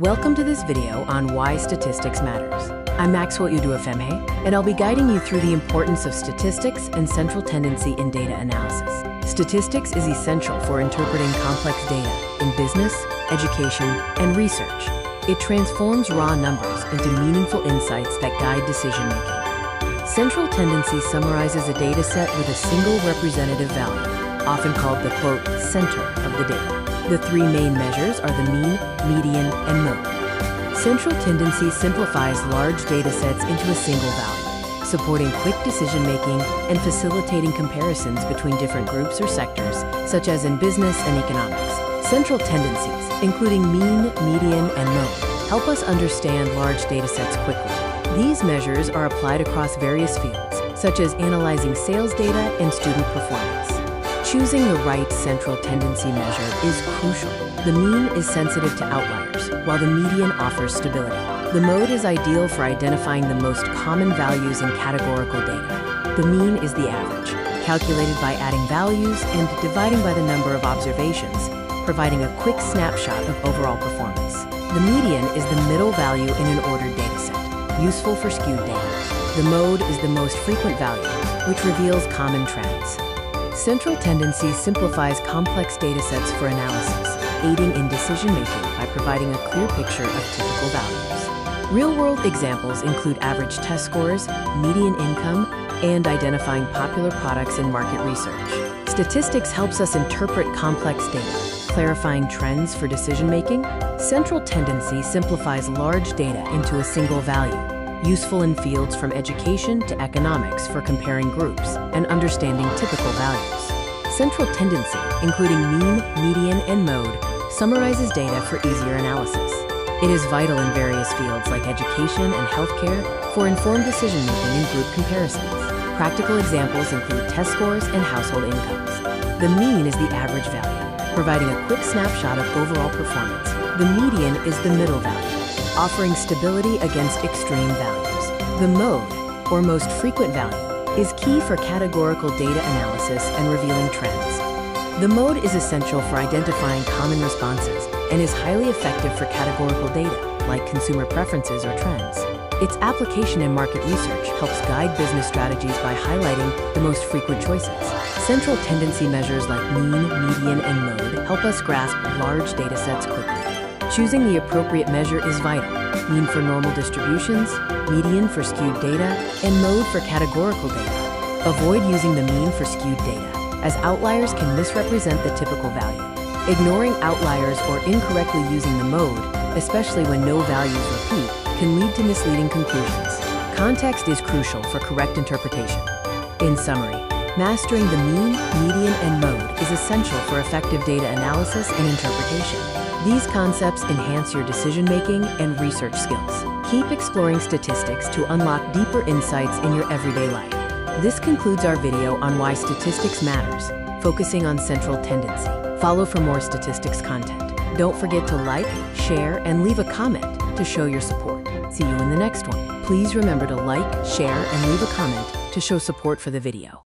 Welcome to this video on why statistics matters. I'm Maxwell Udua-Femhe, and I'll be guiding you through the importance of statistics and central tendency in data analysis. Statistics is essential for interpreting complex data in business, education, and research. It transforms raw numbers into meaningful insights that guide decision-making. Central tendency summarizes a data set with a single representative value, often called the, quote, center of the data. The three main measures are the mean, median, and mode. Central tendency simplifies large data sets into a single value, supporting quick decision-making and facilitating comparisons between different groups or sectors, such as in business and economics. Central tendencies, including mean, median, and mode, help us understand large data sets quickly. These measures are applied across various fields, such as analyzing sales data and student performance. Choosing the right central tendency measure is crucial. The mean is sensitive to outliers, while the median offers stability. The mode is ideal for identifying the most common values in categorical data. The mean is the average, calculated by adding values and dividing by the number of observations, providing a quick snapshot of overall performance. The median is the middle value in an ordered data set, useful for skewed data. The mode is the most frequent value, which reveals common trends. Central tendency simplifies complex data sets for analysis, aiding in decision-making by providing a clear picture of typical values. Real-world examples include average test scores, median income, and identifying popular products in market research. Statistics helps us interpret complex data, clarifying trends for decision-making. Central tendency simplifies large data into a single value, useful in fields from education to economics for comparing groups and understanding typical values. Central tendency, including mean, median, and mode, summarizes data for easier analysis. It is vital in various fields like education and healthcare for informed decision-making and group comparisons. Practical examples include test scores and household incomes. The mean is the average value, providing a quick snapshot of overall performance. The median is the middle value, offering stability against extreme values. The mode, or most frequent value, is key for categorical data analysis and revealing trends. The mode is essential for identifying common responses and is highly effective for categorical data, like consumer preferences or trends. Its application in market research helps guide business strategies by highlighting the most frequent choices. Central tendency measures like mean, median, and mode help us grasp large data sets quickly. Choosing the appropriate measure is vital. Mean for normal distributions, median for skewed data, and mode for categorical data. Avoid using the mean for skewed data, as outliers can misrepresent the typical value. Ignoring outliers or incorrectly using the mode, especially when no values repeat, can lead to misleading conclusions. Context is crucial for correct interpretation. In summary, mastering the mean, median, and mode is essential for effective data analysis and interpretation. These concepts enhance your decision-making and research skills. Keep exploring statistics to unlock deeper insights in your everyday life. This concludes our video on why statistics matters, focusing on central tendency. Follow for more statistics content. Don't forget to like, share, and leave a comment to show your support. See you in the next one. Please remember to like, share, and leave a comment to show support for the video.